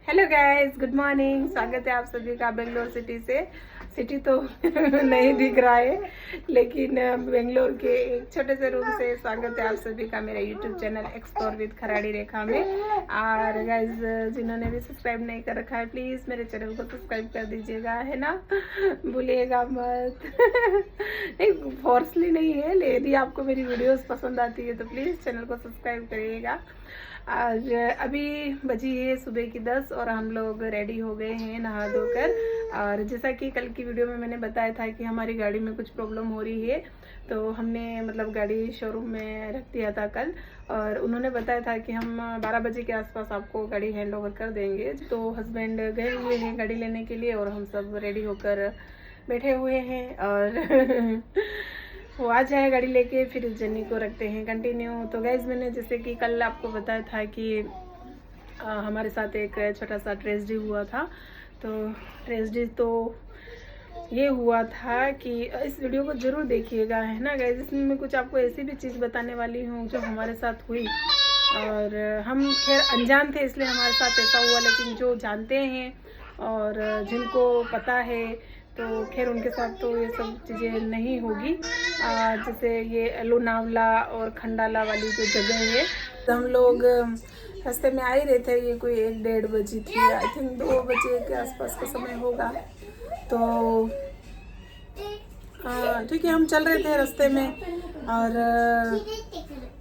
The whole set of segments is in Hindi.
Hello guys, good morning. स्वागत है आप सभी का बेंगलोर सिटी से। सिटी तो नहीं दिख रहा है, लेकिन बेंगलोर के एक छोटे से रूम से स्वागत है आप सभी का मेरा YouTube channel explore with Kharadi Rekha में। और गाइस, जिन्होंने भी सब्सक्राइब नहीं कर रखा है प्लीज़ मेरे चैनल को सब्सक्राइब कर दीजिएगा, है ना, भूलिएगा मत। नहीं, फोर्सली नहीं है, यदि आपको मेरी वीडियोस पसंद आती है तो प्लीज़ चैनल को सब्सक्राइब करिएगा। आज अभी बजी है सुबह की 10 और हम लोग रेडी हो गए हैं नहा धोकर। और जैसा कि कल की वीडियो में मैंने बताया था कि हमारी गाड़ी में कुछ प्रॉब्लम हो रही है, तो हमने मतलब गाड़ी शोरूम में रख दिया था कल, और उन्होंने बताया था कि हम 12 बजे के आसपास आपको गाड़ी हैंड ओवर कर देंगे। तो हस्बैंड गए हुए हैं गाड़ी लेने के लिए और हम सब रेडी होकर बैठे हुए हैं, और वो आ जाए गाड़ी लेके, फिर इस जर्नी को रखते हैं कंटिन्यू। तो गाइज, मैंने जैसे कि कल आपको बताया था कि हमारे साथ एक छोटा सा ट्रेजेडी हुआ था। तो ट्रेजेडी तो ये हुआ था कि इस वीडियो को ज़रूर देखिएगा, है ना गाइज। इसमें मैं कुछ आपको ऐसी भी चीज़ बताने वाली हूँ जो हमारे साथ हुई, और हम खैर अनजान थे इसलिए हमारे साथ ऐसा हुआ, लेकिन जो जानते हैं और जिनको पता है तो खैर उनके साथ तो ये सब चीज़ें नहीं होगी। जैसे ये लोनावला और खंडाला वाली जो जगह है, तो हम लोग रास्ते में आ ही रहे थे। ये कोई 1-1:30 बजी थी, आई थिंक 2 बजे के आसपास का समय होगा। तो ठीक है, हम चल रहे थे रास्ते में, और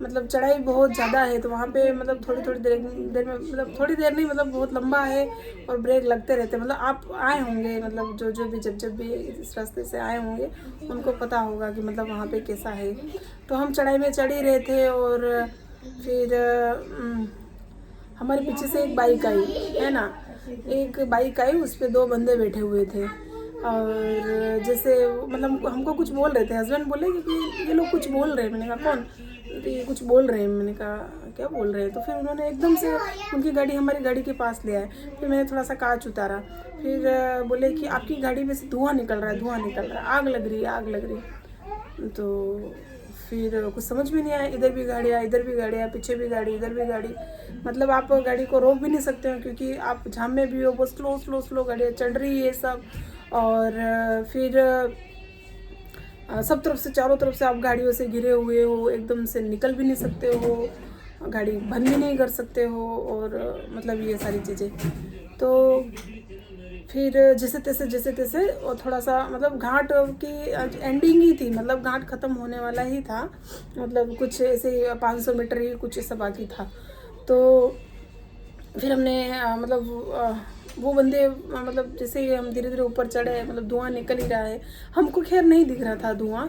मतलब चढ़ाई बहुत ज़्यादा है, तो वहाँ पे मतलब थोड़ी देर में, मतलब थोड़ी देर नहीं, मतलब बहुत लंबा है और ब्रेक लगते रहते। मतलब आप आए होंगे, मतलब जो भी जब भी इस रास्ते से आए होंगे उनको पता होगा कि मतलब वहाँ पे कैसा है। तो हम चढ़ाई में चढ़ ही रहे थे, और फिर हमारे पीछे से एक बाइक आई, है ना, एक बाइक आई, उस पर 2 बंदे बैठे हुए थे। और जैसे मतलब हमको कुछ बोल रहे थे, हस्बैंड बोले कि ये लोग कुछ बोल रहे हैं। मैंने कहा कौन? तो ये कुछ बोल रहे हैं। मैंने कहा क्या बोल रहे हैं? तो फिर उन्होंने एकदम से उनकी गाड़ी हमारी गाड़ी के पास ले आए। फिर मैंने थोड़ा सा कांच उतारा, फिर बोले कि आपकी गाड़ी में से धुआं निकल रहा है, धुआं निकल रहा है, आग लग रही है, आग लग रही है। तो फिर कुछ समझ में नहीं आया, इधर भी गाड़ियाँ, इधर भी गाड़ियाँ, पीछे भी गाड़ी, इधर भी गाड़ी। मतलब आप गाड़ी को रोक भी नहीं सकते हो, क्योंकि आप जाम में भी हो, बहुत स्लो गाड़ियाँ चल रही है सब। और फिर सब तरफ से, चारों तरफ से आप गाड़ियों से घिरे हुए हो, एकदम से निकल भी नहीं सकते हो, गाड़ी बंद भी नहीं कर सकते हो, और मतलब ये सारी चीज़ें। तो फिर जैसे तैसे और थोड़ा सा मतलब घाट की एंडिंग ही थी, मतलब घाट ख़त्म होने वाला ही था, मतलब कुछ ऐसे 500 मीटर ही कुछ ऐसा बाकी था। तो फिर हमने मतलब वो बंदे, मतलब जैसे ही हम धीरे धीरे ऊपर चढ़े, मतलब धुआं निकल ही रहा है। हमको खैर नहीं दिख रहा था धुआं,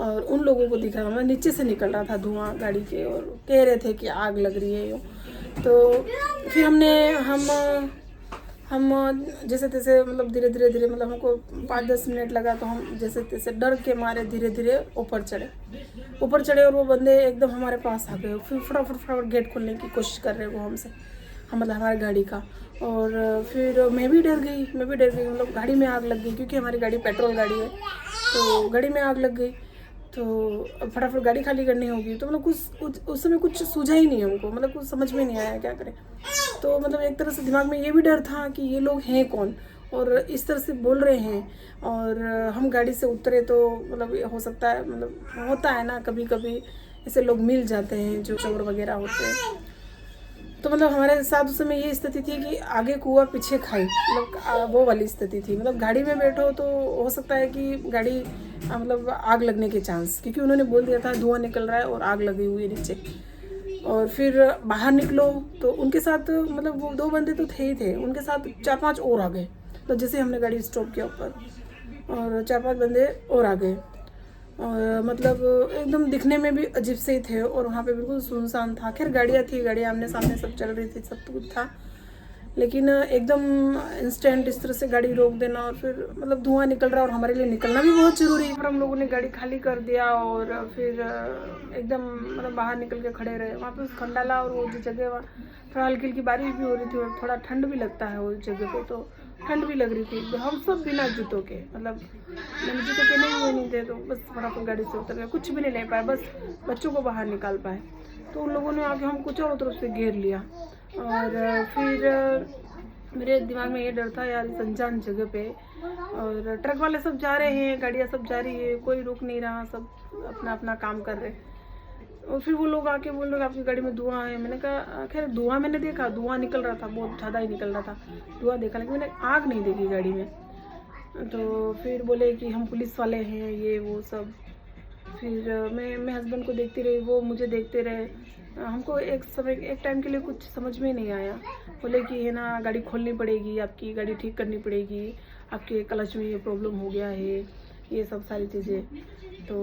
और उन लोगों को दिख रहा था, मतलब नीचे से निकल रहा था धुआं गाड़ी के, और कह रहे थे कि आग लग रही है यूँ। तो फिर हम जैसे तैसे मतलब धीरे धीरे मतलब हमको 5-10 मिनट लगा, तो हम जैसे तैसे डर के मारे धीरे धीरे ऊपर चढ़े, और वो बंदे एकदम हमारे पास आ गए। फिर फटाफट गेट खोलने की कोशिश कर रहे वो हमसे, मतलब हमारी गाड़ी का। और फिर मैं भी डर गई, मतलब गाड़ी में आग लग गई, क्योंकि हमारी गाड़ी पेट्रोल गाड़ी है, तो गाड़ी में आग लग गई। तो फटाफट गाड़ी खाली करनी होगी, तो मतलब कुछ उस समय कुछ सूझा ही नहीं हमको, मतलब कुछ समझ में नहीं आया क्या करें। तो मतलब एक तरह से दिमाग में ये भी डर था कि ये लोग हैं कौन, और इस तरह से बोल रहे हैं, और हम गाड़ी से उतरे तो मतलब हो सकता है, मतलब होता है ना कभी कभी ऐसे लोग मिल जाते हैं जो चोर वगैरह होते हैं। तो मतलब हमारे साथ उस समय ये स्थिति थी कि आगे कुआं पीछे खाई, मतलब वो वाली स्थिति थी। मतलब गाड़ी में बैठो तो हो सकता है कि गाड़ी मतलब आग लगने के चांस, क्योंकि उन्होंने बोल दिया था धुआं निकल रहा है और आग लगी हुई है नीचे। और फिर बाहर निकलो तो उनके साथ, मतलब वो 2 बंदे तो थे ही थे, उनके साथ 4-5 और आ गए। तो जैसे हमने गाड़ी स्टॉप किया ऊपर, और 4-5 बंदे और आ गए, और मतलब एकदम दिखने में भी अजीब से ही थे, और वहाँ पे बिल्कुल सुनसान था। खैर गाड़ियाँ आमने सामने सब चल रही थी, सब कुछ था, लेकिन एकदम इंस्टेंट इस तरह से गाड़ी रोक देना, और फिर मतलब धुआं निकल रहा, और हमारे लिए निकलना भी बहुत ज़रूरी है। फिर हम लोगों ने गाड़ी खाली कर दिया, और फिर एकदम मतलब बाहर निकल के खड़े रहे वहाँ पे उस खंडाला। और वो जो जगह, थोड़ा हल्की बारिश भी हो रही थी, और थोड़ा ठंड भी लगता है उस जगह पे, तो ठंड भी लग रही थी। हम सब बिना जूतों के, मतलब मैंने जूते पहने हुए नहीं थे, तो बस फटाफट गाड़ी से उतर गए, कुछ भी नहीं ले पाए, बस बच्चों को बाहर निकाल पाए। तो उन लोगों ने आके हमको चारों तरफ से घेर लिया, और फिर मेरे दिमाग में ये डर था यार, इस अनजान जगह पे, और ट्रक वाले सब जा रहे हैं, गाड़ियाँ सब जा रही है, कोई रुक नहीं रहा, सब अपना अपना काम कर रहे। और फिर वो लोग आके बोल रहे आपकी गाड़ी में धुआं है। मैंने कहा खैर धुआं मैंने देखा, धुआं निकल रहा था, बहुत ज़्यादा ही निकल रहा था, धुआं देखा, लेकिन मैंने आग नहीं देखी गाड़ी में। तो फिर बोले कि हम पुलिस वाले हैं, ये वो सब। फिर मैं हस्बैंड को देखती रही, वो मुझे देखते रहे। हमको एक टाइम के लिए कुछ समझ में नहीं आया। बोले कि है ना, गाड़ी खोलनी पड़ेगी, आपकी गाड़ी ठीक करनी पड़ेगी, आपके क्लच में ये प्रॉब्लम हो गया है, ये सब सारी चीज़ें। तो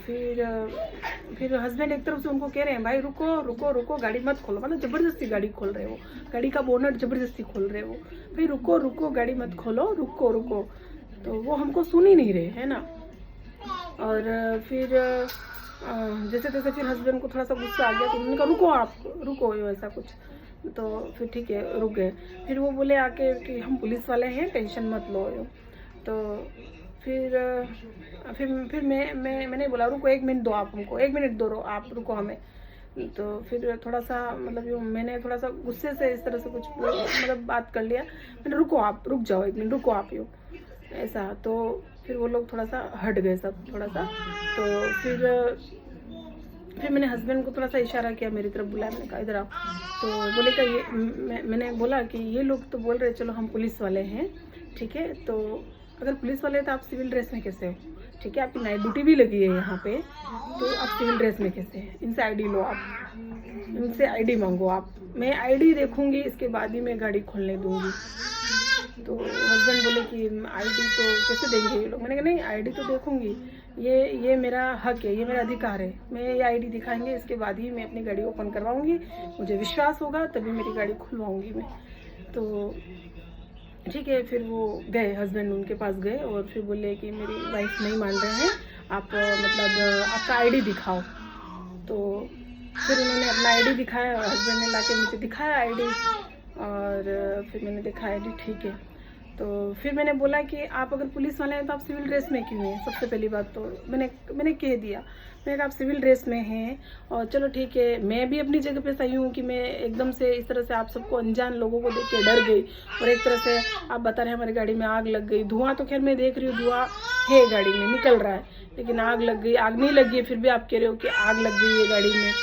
फिर हस्बैंड एक तरफ से उनको कह रहे हैं भाई रुको रुको रुको, गाड़ी मत खोलो, मतलब ज़बरदस्ती गाड़ी खोल रहे हो, गाड़ी का बोनट ज़बरदस्ती खोल रहे हो, भाई रुको रुको, गाड़ी मत खोलो, रुको रुको। तो वो हमको सुन ही नहीं रहे, है ना। और फिर जैसे तैसे फिर हस्बैंड को थोड़ा सा गुस्सा आ गया, तो उन्होंने कहा रुको आप, रुको, ऐसा कुछ। तो फिर ठीक है, रुक गए। फिर वो बोले आके कि हम पुलिस वाले हैं, टेंशन मत लो। तो फिर मैंने बोला रुको, 1 मिनट दो आप हमको, 1 मिनट दो आप, रुको हमें। तो फिर थोड़ा सा मतलब यूँ मैंने थोड़ा सा गुस्से से इस तरह से कुछ मतलब बात कर लिया, मैंने रुको आप, रुक जाओ 1 मिनट, रुको आप, यूँ ऐसा। तो फिर वो लोग थोड़ा सा हट गए सब, थोड़ा सा। तो फिर मैंने हस्बैंड को थोड़ा सा इशारा किया, मेरी तरफ बुलाया, मैंने कहा इधर आओ। तो बोले का ये मैंने बोला कि ये लोग तो बोल रहे चलो हम पुलिस वाले हैं, ठीक है, तो अगर पुलिस वाले हैं तो आप सिविल ड्रेस में कैसे हो, ठीक है, आपकी नाइट ड्यूटी भी लगी है यहाँ पे, तो आप सिविल ड्रेस में कैसे हैं, इनसे आईडी लो आप, इनसे आईडी मांगो आप, मैं आईडी देखूंगी, इसके बाद ही मैं गाड़ी खोलने दूंगी। तो हस्बैंड बोले कि आईडी तो कैसे देंगे ये लोग। मैंने कहा नहीं, आईडी तो देखूंगी, ये मेरा हक है, ये मेरा अधिकार है, मैं ये आईडी दिखाएंगे, इसके बाद ही मैं अपनी गाड़ी ओपन करवाऊंगी, मुझे विश्वास होगा तभी मेरी गाड़ी खुलवाऊंगी मैं। तो ठीक है, फिर वो गए, हस्बैंड उनके पास गए और फिर बोले कि मेरी वाइफ नहीं मान रहे हैं, आप मतलब आपका आईडी दिखाओ। तो फिर उन्होंने अपना आईडी दिखाया, हस्बैंड ने लाके मुझे दिखाया आईडी, और फिर मैंने देखा आईडी ठीक है। तो फिर मैंने बोला कि आप अगर पुलिस वाले हैं तो आप सिविल ड्रेस में क्यों हैं। सबसे पहली बात तो मैंने कह दिया, मैंने कहा आप सिविल ड्रेस में हैं, और चलो ठीक है, मैं भी अपनी जगह पे सही हूँ कि मैं एकदम से इस तरह से आप सबको, अनजान लोगों को देख के डर गई, और एक तरह से आप बता रहे हैं हमारी गाड़ी में आग लग गई। धुआं तो खैर मैं देख रही हूँ, धुआं है गाड़ी में निकल रहा है, लेकिन आग लग गई, आग नहीं लगी है, फिर भी आप कह रहे हो कि आग लग गई है गाड़ी में।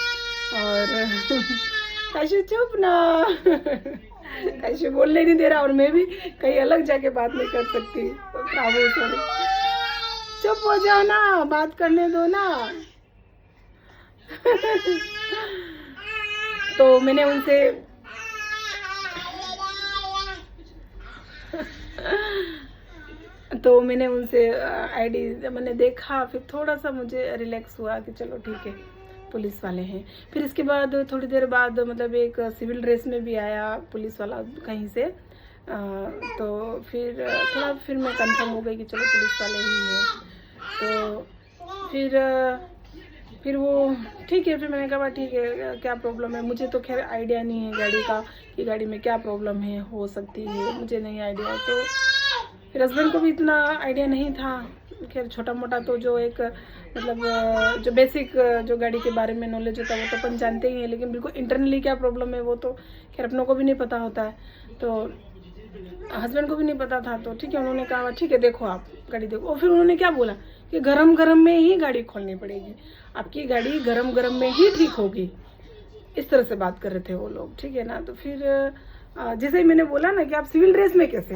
और ऐसे चुप ना ऐसे बोलने नहीं दे रहा, और मैं भी कहीं अलग जाके बात नहीं कर सकती। चुप हो जाओ ना, बात करने दो ना। तो मैंने उनसे आईडी मैंने देखा, फिर थोड़ा सा मुझे रिलैक्स हुआ कि चलो ठीक है, पुलिस वाले हैं। फिर इसके बाद थोड़ी देर बाद मतलब एक सिविल ड्रेस में भी आया पुलिस वाला कहीं से, तो फिर मैं कंफर्म हो गई कि चलो पुलिस वाले ही हैं। तो फिर वो ठीक है, फिर मैंने कहा ठीक है, क्या प्रॉब्लम है, मुझे तो खैर आइडिया नहीं है गाड़ी का, कि गाड़ी में क्या प्रॉब्लम है, हो सकती है, मुझे नहीं आइडिया। तो फिर हस्बैंड को भी इतना आइडिया नहीं था, खैर छोटा मोटा तो जो एक मतलब जो बेसिक जो गाड़ी के बारे में नॉलेज होता है वो तो अपन जानते ही हैं, लेकिन बिल्कुल इंटरनली क्या प्रॉब्लम है वो तो खैर अपनों को भी नहीं पता होता है। तो हस्बैंड को भी नहीं पता था। तो ठीक है, उन्होंने कहा ठीक है देखो आप गाड़ी देखो, और फिर उन्होंने क्या बोला कि गरम गरम में ही गाड़ी खोलनी पड़ेगी, आपकी गाड़ी गरम गरम में ही ठीक होगी, इस तरह से बात कर रहे थे वो लोग, ठीक है ना। तो फिर जैसे ही मैंने बोला ना कि आप सिविल ड्रेस में कैसे,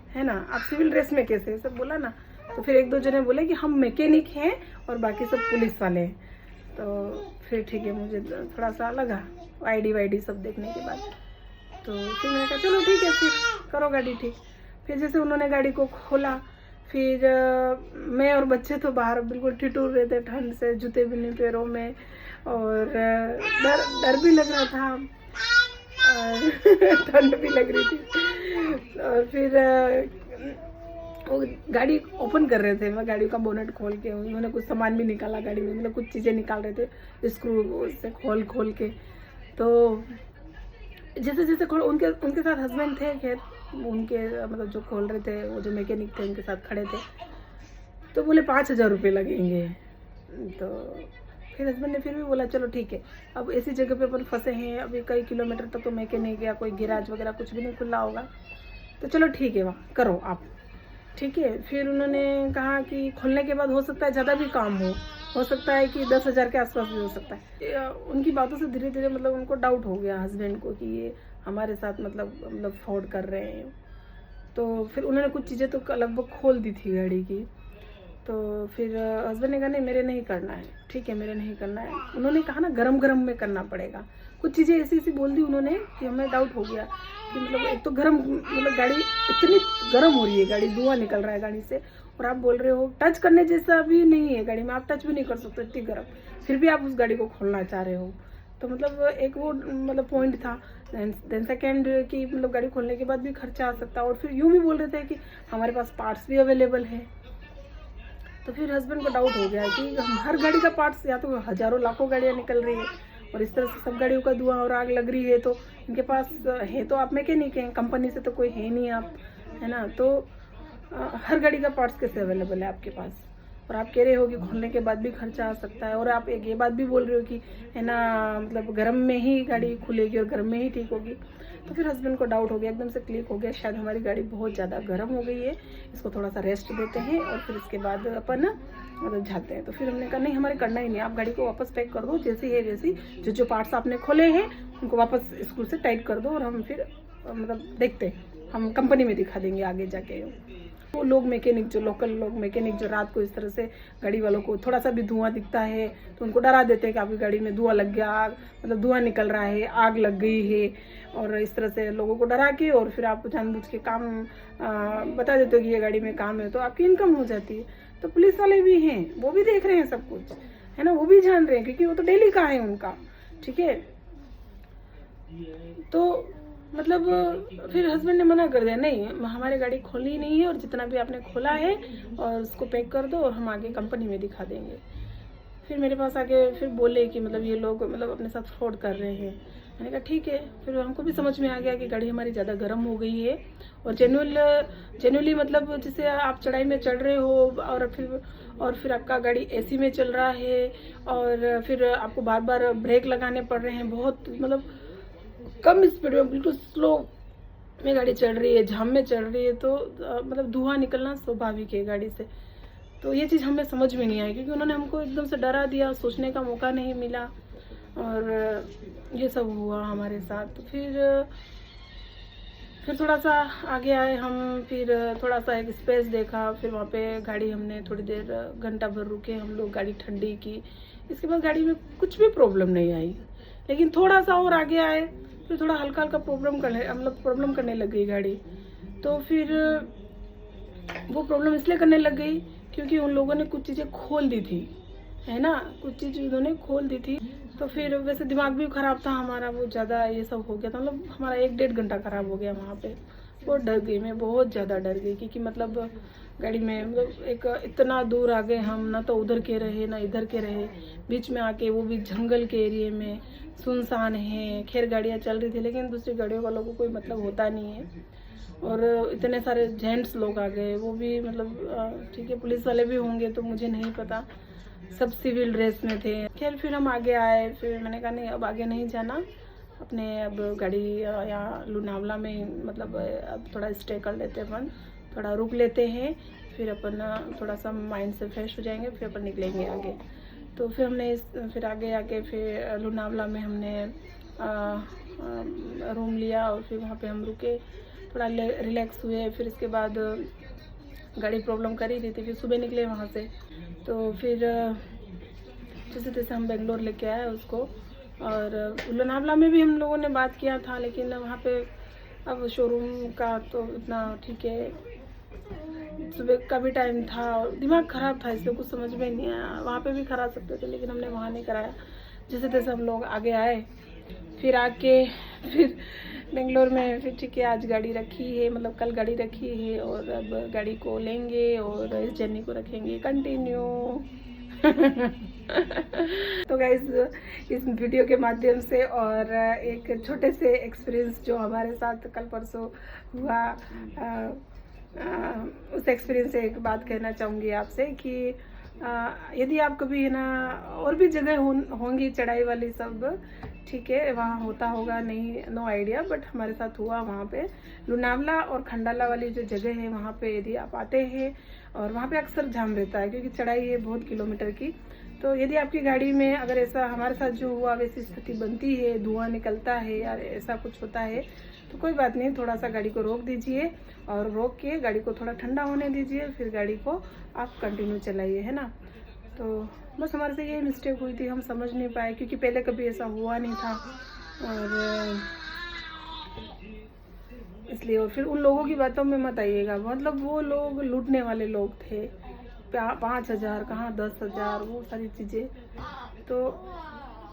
है ना, आप सिविल ड्रेस में कैसे, सब बोला ना, तो फिर 1-2 जने बोले कि हम मैकेनिक हैं और बाकी सब पुलिस वाले हैं। तो फिर ठीक है, मुझे थोड़ा सा लगा आईडी वाईडी सब देखने के बाद। तो फिर मैंने कहा चलो ठीक है, फिर करो गाड़ी ठीक। फिर जैसे उन्होंने गाड़ी को खोला, फिर मैं और बच्चे तो बाहर बिल्कुल ठिठुर रहे थे ठंड से, जूते भी नहीं पैरों में, और डर भी लग रहा था, और ठंड भी लग रही थी। और फिर वो गाड़ी ओपन कर रहे थे, मैं गाड़ी का बोनट खोल के, उन्होंने कुछ सामान भी निकाला गाड़ी में, मतलब कुछ चीज़ें निकाल रहे थे स्क्रू से खोल के। तो जैसे जैसे खोल, उनके साथ हस्बैंड थे, खैर उनके मतलब जो खोल रहे थे, वो जो मैकेनिक थे उनके साथ खड़े थे। तो बोले 5,000 रुपये लगेंगे। तो फिर हस्बैंड ने फिर भी बोला चलो ठीक है, अब ऐसी जगह पे अपन फंसे हैं, अभी कई किलोमीटर तक तो मैकेनिक या कोई गैराज वगैरह कुछ भी नहीं खुला होगा, तो चलो ठीक है वहाँ करो आप, ठीक है। फिर उन्होंने कहा कि खुलने के बाद हो सकता है ज़्यादा भी काम हो सकता है कि 10,000 के आसपास भी हो सकता है। उनकी बातों से धीरे धीरे मतलब उनको डाउट हो गया हस्बैंड को कि ये हमारे साथ मतलब फ्रॉड कर रहे हैं। तो फिर उन्होंने कुछ चीज़ें तो लगभग खोल दी थी गाड़ी की। तो फिर हस्बैंड ने कहा नहीं मेरे नहीं करना है, ठीक है मेरे नहीं करना है। उन्होंने कहा ना गरम गरम में करना पड़ेगा, कुछ चीज़ें ऐसी ऐसी बोल दी उन्होंने कि हमें डाउट हो गया कि मतलब एक तो गरम मतलब गाड़ी इतनी गरम हो रही है, गाड़ी धुआं निकल रहा है गाड़ी से, और आप बोल रहे हो टच करने जैसा भी नहीं है गाड़ी में, आप टच भी नहीं कर सकते इतनी गर्म, फिर भी आप उस गाड़ी को खोलना चाह रहे हो। तो मतलब एक वो मतलब पॉइंट था। देन सेकेंड कि मतलब गाड़ी खोलने के बाद भी खर्चा आ सकता है, और फिर यूँ भी बोल रहे थे कि हमारे पास पार्ट्स भी अवेलेबल है। तो फिर हस्बैंड को डाउट हो गया कि हम हर गाड़ी का पार्ट्स, या तो हज़ारों लाखों गाड़ियाँ निकल रही है और इस तरह से सब गाड़ियों का धुआं और आग लग रही है, तो इनके पास है तो आप मैकेनिक हैं, कंपनी से तो कोई है नहीं आप, है ना। तो हर गाड़ी का पार्ट्स कैसे अवेलेबल है आपके पास, और आप कह रहे हो कि खोलने के बाद भी खर्चा आ सकता है, और आप एक ये बात भी बोल रहे हो कि है ना मतलब गर्म में ही गाड़ी खुलेगी और गर्म में ही ठीक होगी। तो फिर हस्बैंड को डाउट हो गया, एकदम से क्लिक हो गया शायद हमारी गाड़ी बहुत ज़्यादा गर्म हो गई है, इसको थोड़ा सा रेस्ट देते हैं और फिर इसके बाद अपन मतलब जाते हैं। तो फिर हमने कहा नहीं हमारे करना ही नहीं, आप गाड़ी को वापस पैक कर दो जैसी है वैसी, जो पार्ट्स आपने खोले हैं उनको वापस स्क्रू से टाइट कर दो, और हम फिर मतलब देखते हैं, हम कंपनी में दिखा देंगे आगे जाके। वो लोग मैकेनिक, जो लोकल लोग मैकेनिक जो रात को इस तरह से गाड़ी वालों को थोड़ा सा भी धुआं दिखता है तो उनको डरा देते हैं कि आपकी गाड़ी में धुआं लग गया, आग मतलब धुआं निकल रहा है, आग लग गई है, और इस तरह से लोगों को डरा के और फिर आप जानबूझ के काम बता देते हो कि ये गाड़ी में काम है, तो आपकी इनकम हो जाती है। तो पुलिस वाले भी हैं, वो भी देख रहे हैं सब कुछ, है ना, वो भी जान रहे हैं क्योंकि वो तो डेली का है उनका, ठीक है। तो मतलब फिर हस्बैंड ने मना कर दिया, नहीं हमारी गाड़ी खोली नहीं है और जितना भी आपने खोला है और उसको पैक कर दो और हम आगे कंपनी में दिखा देंगे। फिर मेरे पास आके फिर बोले कि मतलब ये लोग मतलब अपने साथ फ्रॉड कर रहे हैं। मैंने कहा ठीक है। फिर हमको भी समझ में आ गया कि गाड़ी हमारी ज़्यादा गर्म हो गई है, और जेन्युइनली मतलब जैसे आप चढ़ाई में चढ़ रहे हो और फिर आपका गाड़ी एसी में चल रहा है, और फिर आपको बार बार ब्रेक लगाने पड़ रहे हैं, बहुत मतलब कम स्पीड में बिल्कुल स्लो में गाड़ी चल रही है, जाम में चल रही है, तो मतलब धुआं निकलना स्वाभाविक है गाड़ी से। तो ये चीज़ हमें समझ में नहीं आई क्योंकि उन्होंने हमको एकदम से डरा दिया, सोचने का मौका नहीं मिला, और ये सब हुआ हमारे साथ। तो फिर थोड़ा सा आगे आए हम, फिर थोड़ा सा एक स्पेस देखा, फिर वहाँ पे गाड़ी हमने थोड़ी देर घंटा भर रुके हम लोग, गाड़ी ठंडी की। इसके बाद गाड़ी में कुछ भी प्रॉब्लम नहीं आई, लेकिन थोड़ा सा और आगे आए फिर थोड़ा हल्का हल्का प्रॉब्लम करने लग गई गाड़ी। तो फिर वो प्रॉब्लम इसलिए करने लग गई क्योंकि उन लोगों ने कुछ चीज़ें खोल दी थी, है ना, कुछ चीज़ उन्होंने खोल दी थी। तो फिर वैसे दिमाग भी ख़राब था हमारा, वो ज़्यादा ये सब हो गया था, मतलब हमारा 1-1.5 घंटा ख़राब हो गया वहाँ पे। बहुत डर गई मैं, बहुत ज़्यादा डर गई क्योंकि मतलब गाड़ी में मतलब एक इतना दूर आ गए हम, ना तो उधर के रहे ना इधर के रहे, बीच में आके वो भी जंगल के एरिए में, सुनसान है। खैर गाड़ियाँ चल रही थी लेकिन दूसरी गाड़ियों वालों को कोई मतलब होता नहीं है, और इतने सारे जेंट्स लोग आ गए, वो भी मतलब ठीक है पुलिस वाले भी होंगे तो मुझे नहीं पता, सब सिविल ड्रेस में थे। खैर फिर हम आगे आए, फिर मैंने कहा नहीं अब आगे नहीं जाना, अपने अब गाड़ी यहाँ लोनावला में मतलब अब थोड़ा स्टे कर लेते हैं, अपन थोड़ा रुक लेते हैं, फिर अपन थोड़ा सा माइंड से फ्रेश हो जाएंगे, फिर अपन निकलेंगे आगे। तो फिर हमने फिर आगे आके फिर लोनावला में हमने रूम लिया और फिर वहाँ पे हम रुके, थोड़ा रिलैक्स हुए। फिर इसके बाद गाड़ी प्रॉब्लम कर ही रही थी, फिर सुबह निकले वहाँ से। तो फिर जैसे तैसे हम बेंगलोर लेके आए उसको, और लोनावला में भी हम लोगों ने बात किया था, लेकिन वहाँ पे अब शोरूम का तो इतना ठीक है, सुबह का भी टाइम था और दिमाग ख़राब था इसलिए कुछ समझ में नहीं आया। वहाँ पे भी करा सकते थे लेकिन हमने वहाँ नहीं कराया। जैसे तैसे हम लोग आगे आए, फिर आके फिर बेंगलोर में फिर ठीक है आज गाड़ी रखी है, मतलब कल गाड़ी रखी है, और अब गाड़ी को लेंगे और इस जर्नी को रखेंगे कंटिन्यू। तो गाइस इस वीडियो के माध्यम से और एक छोटे से एक्सपीरियंस जो हमारे साथ कल परसों हुआ, उस एक्सपीरियंस से एक बात कहना चाहूँगी आपसे कि यदि आप कभी है ना, और भी जगह होंगी चढ़ाई वाली सब, ठीक है, वहाँ होता होगा, नहीं, नो आइडिया, बट हमारे साथ हुआ वहाँ पे। लोनावला और खंडाला वाली जो जगह है वहाँ पे यदि आप आते हैं, और वहाँ पे अक्सर जाम रहता है क्योंकि चढ़ाई है बहुत किलोमीटर की। तो यदि आपकी गाड़ी में अगर ऐसा हमारे साथ जो हुआ वैसी स्थिति बनती है, धुआं निकलता है या ऐसा कुछ होता है, तो कोई बात नहीं, थोड़ा सा गाड़ी को रोक दीजिए और रोक के गाड़ी को थोड़ा ठंडा होने दीजिए, फिर गाड़ी को आप कंटिन्यू चलाइए, है ना। तो बस हमारे से यही मिस्टेक हुई थी, हम समझ नहीं पाए क्योंकि पहले कभी ऐसा हुआ नहीं था, और इसलिए। और फिर उन लोगों की बातों में मत आइएगा, मतलब वो लोग लूटने वाले लोग थे। 5,000 कहाँ 10,000, वो सारी चीज़ें। तो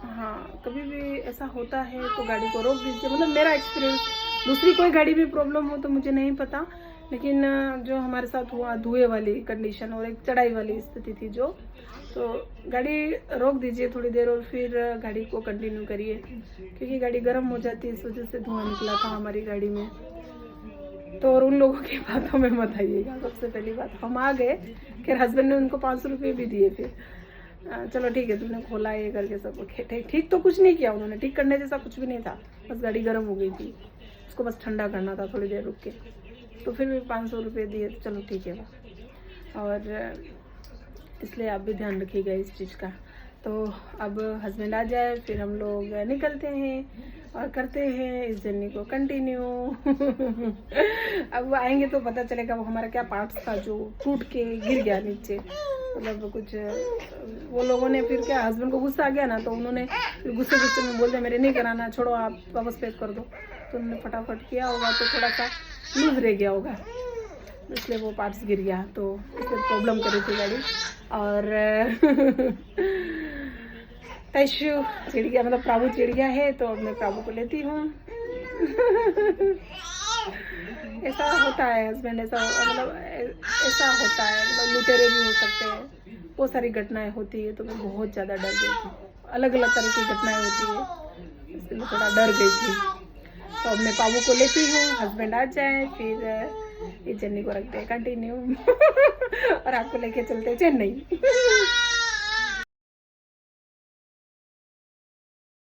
हाँ, कभी भी ऐसा होता है तो गाड़ी को रोक दीजिए, मतलब मेरा एक्सपीरियंस। दूसरी कोई गाड़ी में प्रॉब्लम हो तो मुझे नहीं पता, लेकिन जो हमारे साथ हुआ धुएं वाली कंडीशन और एक चढ़ाई वाली स्थिति थी जो, तो गाड़ी रोक दीजिए थोड़ी देर और फिर गाड़ी को कंटिन्यू करिए, क्योंकि गाड़ी गर्म हो जाती है, इस वजह से धुआं निकला था हमारी गाड़ी में। तो और उन लोगों की बातों में मत आइएगा, सबसे पहली बात। हम आ गए, फिर हस्बैंड ने उनको 500 रुपये भी दिए, फिर चलो ठीक है, तुमने खोला ये करके सब ठीक तो कुछ नहीं किया उन्होंने, ठीक करने जैसा कुछ भी नहीं था, बस गाड़ी गर्म हो गई थी, उसको बस ठंडा करना था थोड़ी देर रुक के, तो फिर भी 500 रुपये दिए, तो चलो ठीक है वह। और इसलिए आप भी ध्यान रखिएगा इस चीज़ का। तो अब हस्बैंड आ जाए फिर हम लोग निकलते हैं और करते हैं इस जर्नी को कंटिन्यू। अब वो आएंगे तो पता चलेगा वो हमारा क्या पार्ट्स था जो टूट के गिर गया नीचे, मतलब कुछ वो लोगों ने फिर क्या, हस्बैंड को गुस्सा आ गया ना, तो उन्होंने फिर गुस्से में बोल दिया मेरे नहीं कराना, छोड़ो आप वापस पैक कर दो। तो उन्होंने फटाफट किया होगा, तो थोड़ा सा लूज रह गया होगा, इसलिए वो पार्ट्स गिर गया, तो इसलिए प्रॉब्लम करी थी गाड़ी। और तैशु चिड़िया, मतलब प्राभु चिड़िया है, तो अब मैं प्राभु को लेती हूँ। ऐसा होता है हस्बैंड, ऐसा मतलब ऐसा होता है, मतलब लुटेरे भी हो सकते हैं, बहुत सारी घटनाएं होती है। तो मैं बहुत ज़्यादा डर गई थी, अलग अलग तरह की घटनाएं होती है, इसलिए थोड़ा डर गई थी। तो अब मैं प्राभु को लेती हूँ, हस्बैंड आ जाए, फिर इस जर्नी को रखते हैं कंटिन्यू और आपको लेके चलते हैं चेन्नई।